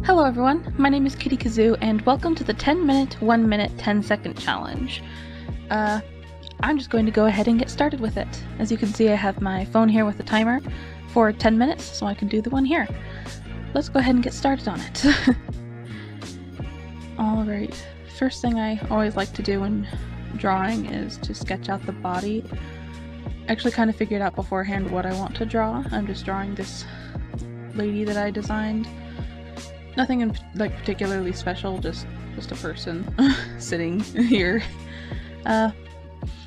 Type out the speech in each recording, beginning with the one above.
Hello everyone, my name is Kitty Kazoo and welcome to the 10 minute, 1 minute, 10 second challenge. I'm just going to go ahead and get started with it. As you can see, I have my phone here with a timer for 10 minutes, so I can do the one here. Let's go ahead and get started on it. Alright, first thing I always like to do when drawing is to sketch out the body. I actually kind of figured out beforehand what I want to draw. I'm just drawing this lady that I designed. Nothing in particularly special, just a person sitting here. I've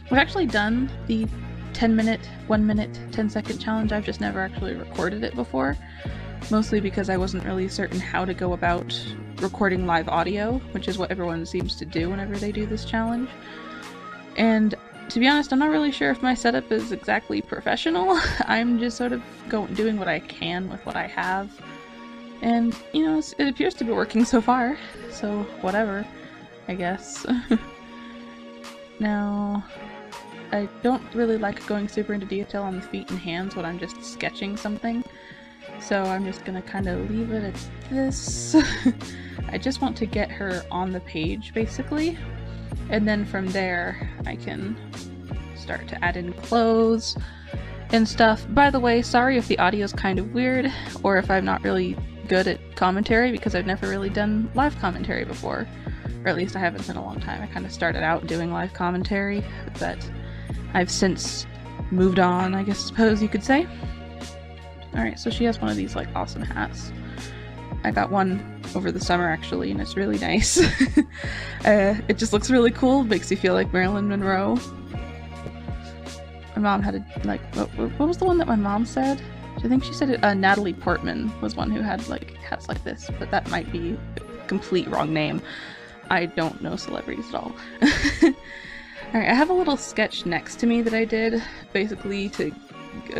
actually done the 10 minute, 1 minute, 10 second challenge. I've just never actually recorded it before, mostly because I wasn't really certain how to go about recording live audio, which is what everyone seems to do whenever they do this challenge. And to be honest, I'm not really sure if my setup is exactly professional. I'm just sort of doing what I can with what I have. And, you know, it appears to be working so far, so whatever, I guess. Now, I don't really like going super into detail on the feet and hands when I'm just sketching something, so I'm just gonna kind of leave it at this. I just want to get her on the page, basically, and then from there I can start to add in clothes and stuff. By the way, sorry if the audio is kind of weird, or if I'm not really good at commentary, because I've never really done live commentary before, or at least I haven't in a long time. I kind of started out doing live commentary, but I've since moved on, I suppose you could say. Alright, so she has one of these like awesome hats. I got one over the summer actually, and it's really nice. It just looks really cool, makes you feel like Marilyn Monroe. My mom had a, like, what was the one that my mom said? I think she said it, Natalie Portman was one who had like hats like this, but that might be a complete wrong name. I don't know celebrities at all. Alright, I have a little sketch next to me that I did, basically to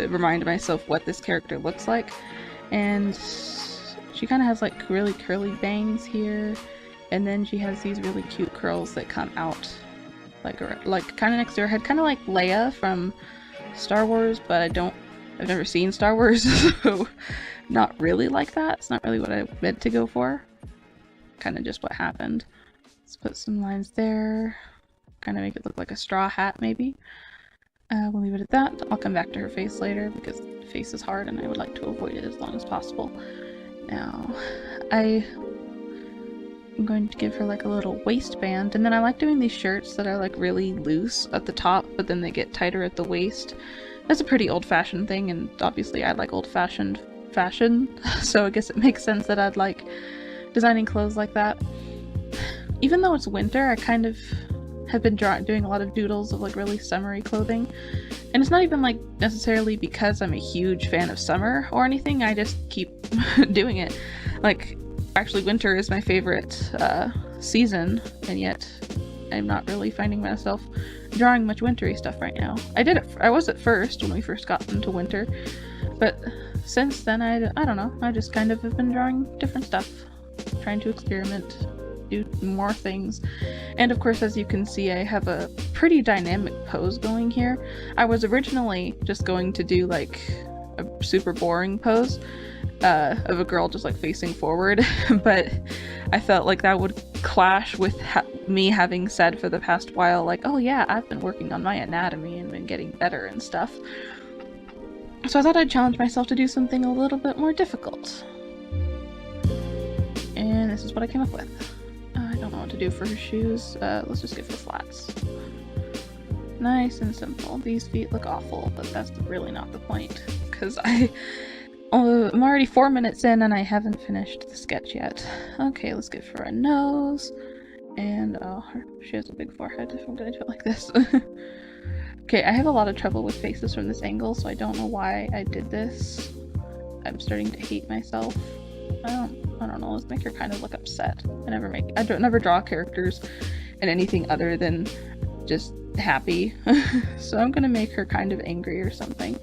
remind myself what this character looks like. And she kind of has like really curly bangs here, and then she has these really cute curls that come out like kind of next to her head, kind of like Leia from Star Wars, but I've never seen Star Wars, so not really like that. It's not really what I meant to go for. Kind of just what happened. Let's put some lines there. Kind of make it look like a straw hat, maybe. We'll leave it at that. I'll come back to her face later, because the face is hard and I would like to avoid it as long as possible. Now, I'm going to give her like a little waistband, and then I like doing these shirts that are like really loose at the top, but then they get tighter at the waist. That's a pretty old-fashioned thing, and obviously I like old-fashioned fashion, so I guess it makes sense that I'd like designing clothes like that. Even though it's winter, I kind of have been doing a lot of doodles of like really summery clothing, and it's not even like necessarily because I'm a huge fan of summer or anything, I just keep doing it. Like, actually winter is my favorite season, and yet I'm not really finding myself drawing much wintry stuff right now. I was at first when we first got into winter, but since then I don't know, I just kind of have been drawing different stuff, trying to experiment, do more things. And of course, as you can see, I have a pretty dynamic pose going here. I was originally just going to do like a super boring pose of a girl just like facing forward, but I felt like that would clash with me having said for the past while, like, oh yeah, I've been working on my anatomy and been getting better and stuff. So I thought I'd challenge myself to do something a little bit more difficult. And this is what I came up with. I don't know what to do for her shoes. Let's just give her flats. Nice and simple. These feet look awful, but that's really not the point, because I'm already 4 minutes in and I haven't finished the sketch yet. Okay, let's give her a nose. And she has a big forehead if I'm gonna do it like this. Okay, I have a lot of trouble with faces from this angle, so I don't know why I did this. I'm starting to hate myself. I don't know, let's make her kind of look upset. I don't never draw characters in anything other than just happy. So I'm gonna make her kind of angry or something.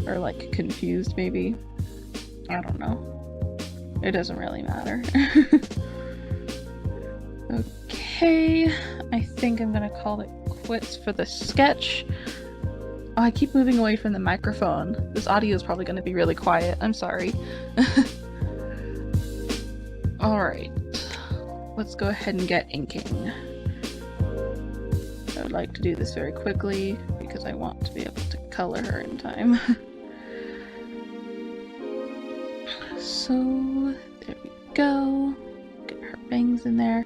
Or like confused maybe. I don't know. It doesn't really matter. Okay, I think I'm gonna call it quits for the sketch. Oh, I keep moving away from the microphone. This audio is probably gonna be really quiet. I'm sorry. Alright, let's go ahead and get inking. I would like to do this very quickly because I want to be able to color her in time. So, there we go. Get her bangs in there.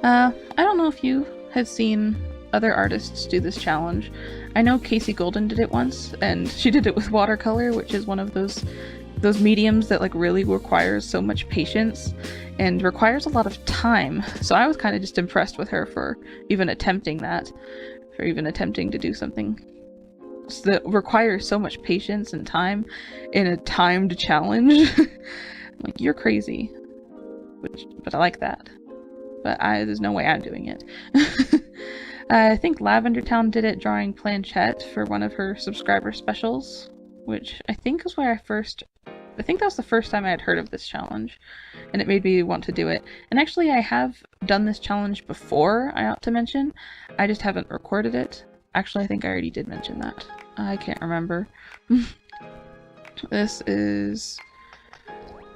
I don't know if you have seen other artists do this challenge. I know Casey Golden did it once, and she did it with watercolor, which is one of those mediums that like really requires so much patience and requires a lot of time. So I was kind of just impressed with her for even attempting that, for even attempting to do something that requires so much patience and time in a timed challenge. Like, you're crazy. But I like that. But there's no way I'm doing it. I think Lavender Town did it drawing Planchette for one of her subscriber specials, which I think is where I think that was the first time I had heard of this challenge, and it made me want to do it. And actually, I have done this challenge before, I ought to mention. I just haven't recorded it. Actually, I think I already did mention that. I can't remember. This is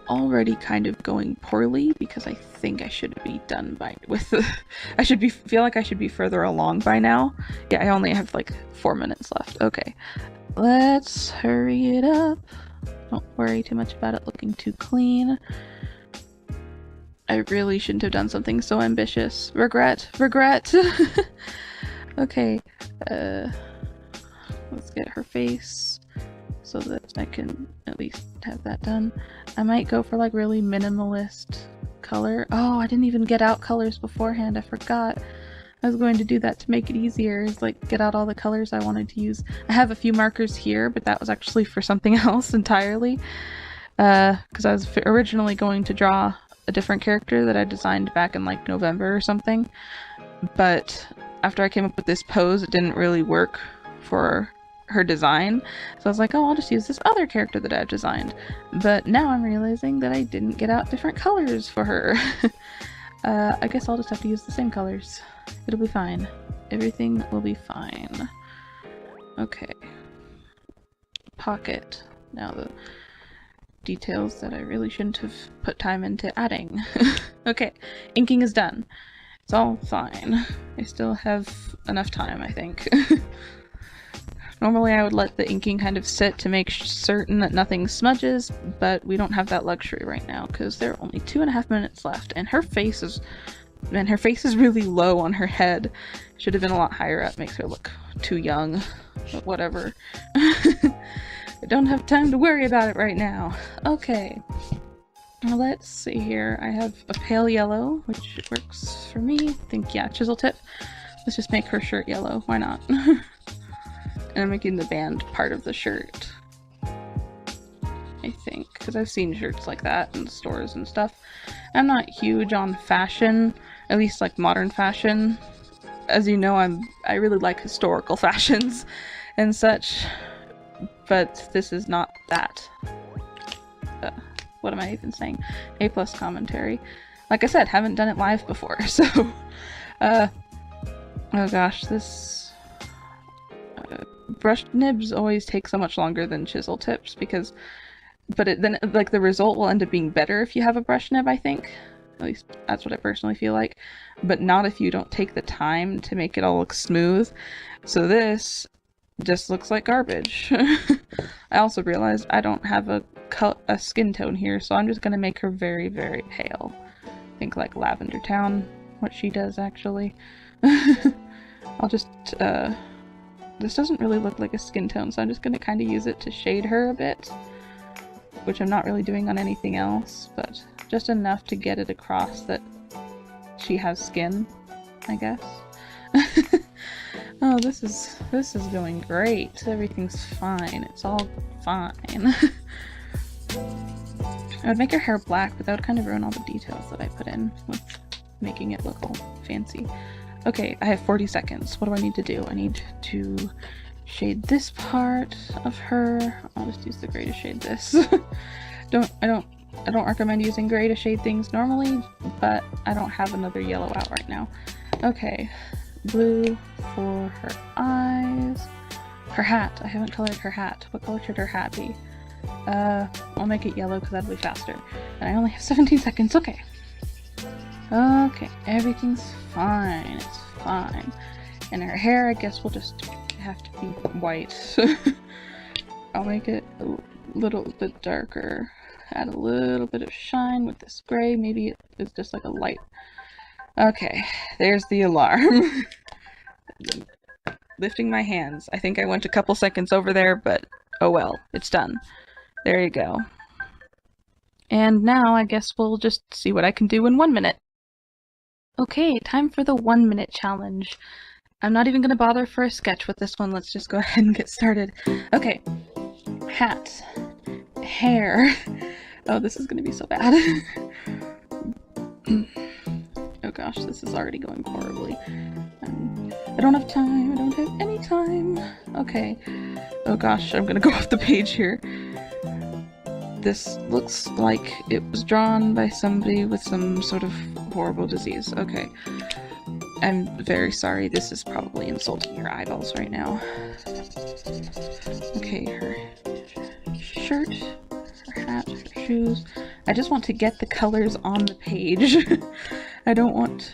already kind of going poorly because I think I should be done feel like I should be further along by now. Yeah, I only have like 4 minutes left. Okay, let's hurry it up. Don't worry too much about it looking too clean. I really shouldn't have done something so ambitious. Regret. Okay, let's get her face so that I can at least have that done. I might go for like really minimalist color. Oh, I didn't even get out colors beforehand. I forgot. I was going to do that to make it easier, is like get out all the colors I wanted to use. I have a few markers here, but that was actually for something else entirely. Because I was originally going to draw a different character that I designed back in like November or something. But after I came up with this pose, it didn't really work for her design. So I was like, oh, I'll just use this other character that I've designed. But now I'm realizing that I didn't get out different colors for her. I guess I'll just have to use the same colors. It'll be fine. Everything will be fine. Okay. Pocket. Now the details that I really shouldn't have put time into adding. Okay, inking is done. It's all fine. I still have enough time, I think. Normally I would let the inking kind of sit to make certain that nothing smudges, but we don't have that luxury right now because there are only 2.5 minutes left, and her face is really low on her head. Should have been a lot higher up, makes her look too young, but whatever. I don't have time to worry about it right now. Okay, let's see here. I have a pale yellow, which works for me. I think, yeah, chisel tip. Let's just make her shirt yellow, why not? And I'm making the band part of the shirt, I think, because I've seen shirts like that in stores and stuff. I'm not huge on fashion, at least like modern fashion. As you know, I really like historical fashions and such, but this is not that. What am I even saying? A+ commentary. Like I said, haven't done it live before, so oh gosh, this brush nibs always take so much longer than chisel tips but then like the result will end up being better if you have a brush nib, I think. At least that's what I personally feel like, but not if you don't take the time to make it all look smooth. So this just looks like garbage. I also realized I don't have a skin tone here, so I'm just gonna make her very, very pale. Think like Lavender Town, what she does actually. I'll just this doesn't really look like a skin tone, so I'm just gonna kind of use it to shade her a bit, which I'm not really doing on anything else, but just enough to get it across that she has skin, I guess. Oh, this is going great. Everything's fine. It's all fine. I would make her hair black, but that would kind of ruin all the details that I put in with making it look all fancy. Okay, I have 40 seconds. What do I need to do? I need to shade this part of her. I'll just use the gray to shade this. I don't recommend using gray to shade things normally, but I don't have another yellow out right now. Okay, blue for her eyes. Her hat. I haven't colored her hat. What color should her hat be? I'll make it yellow because that'll be faster. And I only have 17 seconds. Okay. Okay, everything's fine. It's fine. And her hair, I guess, will just have to be white. I'll make it a little bit darker. Add a little bit of shine with this gray. Maybe it's just like a light. Okay, there's the alarm. Lifting my hands. I think I went a couple seconds over there, but oh well, it's done. There you go. And now I guess we'll just see what I can do in 1 minute. Okay, time for the 1 minute challenge. I'm not even going to bother for a sketch with this one. Let's just go ahead and get started. Okay, hat, hair. Oh, this is going to be so bad. Oh gosh, this is already going horribly. I don't have time. I don't have any time. Okay. Oh gosh, I'm going to go off the page here. This looks like it was drawn by somebody with some sort of horrible disease. Okay. I'm very sorry. This is probably insulting your eyeballs right now. Okay, her shirt, her hat, her shoes. I just want to get the colors on the page. I don't want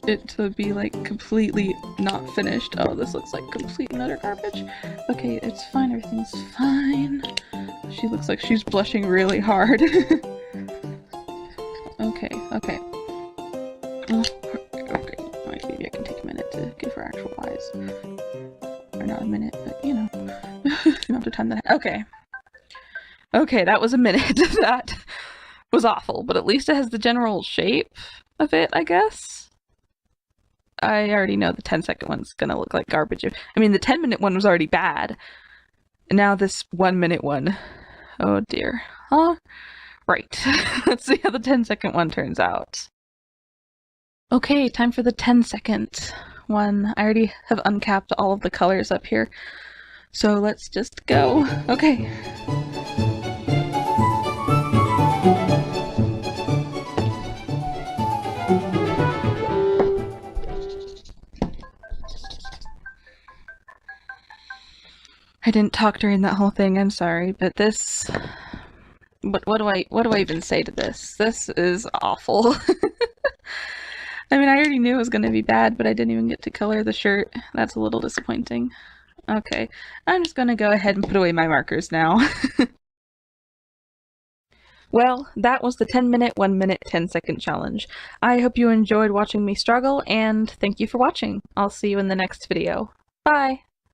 it to be like completely not finished. Oh, this looks like complete and utter garbage. Okay, it's fine. Everything's fine. She looks like she's blushing really hard. Okay. Okay, maybe I can take a minute to give her actual eyes. Or not a minute, but you know. The amount of time that Okay, that was a minute. That was awful, but at least it has the general shape of it, I guess. I already know the 10-second one's gonna look like garbage. I mean, the 10-minute one was already bad. And now this 1 minute one. Oh dear. Huh? Right. Let's see how the 10-second one turns out. Okay, time for the 10-second one. I already have uncapped all of the colors up here. So let's just go. Okay. I didn't talk during that whole thing, I'm sorry, but this... What do I even say to this? This is awful. I mean, I already knew it was going to be bad, but I didn't even get to color the shirt. That's a little disappointing. Okay, I'm just going to go ahead and put away my markers now. Well, that was the 10-minute, 1 minute, 10-second challenge. I hope you enjoyed watching me struggle, and thank you for watching. I'll see you in the next video. Bye!